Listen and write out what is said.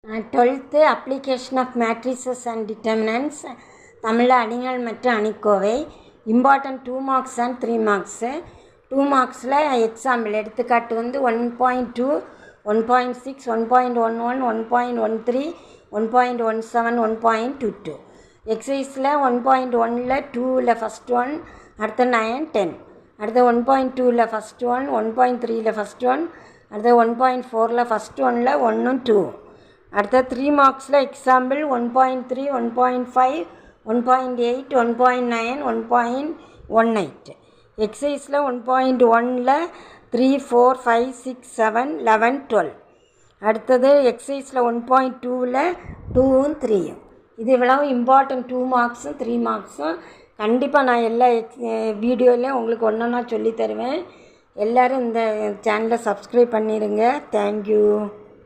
12th application of matrices and determinants Tamil அணிகள் மற்றும் அணிக்கோவை இம்பார்ட்டன்ட் 2 marks and 3 marks 2 marksல எக்ஸாம்பிள் எடுத்துக்காட்டு வந்து 1.2 1.6 1.11 1.13 1.17 1.22 எக்ஸசைஸில் 1.1ல 2ல ஃபஸ்ட் ஒன் அடுத்த 9 10 அடுத்த 1.2ல ஃபஸ்ட் ஒன் 1.3ல ஃபஸ்ட் ஒன் அடுத்த 1.4ல ஃபஸ்ட் ஒன்ல 1 2 அடுத்த 3 மார்க்ஸில் எக்ஸாம்பிள் 1.3 1.5 1.8 1.9 1.18 எக்ஸசைஸில் 1.1ல 3 4 5 6 7 11 12 அடுத்தது எக்ஸசைஸில் 1.2ல 2ம் 3ம் இது இவ்வளவு இம்பார்ட்டன்ட் 2 மார்க்ஸும் 3 மார்க்ஸும் கண்டிப்பாக நான் எல்லா வீடியோலையும் உங்களுக்கு ஒன்றா சொல்லி தருவேன். எல்லோரும் இந்த சேனலை சப்ஸ்கிரைப் பண்ணிடுங்க. தேங்க்யூ.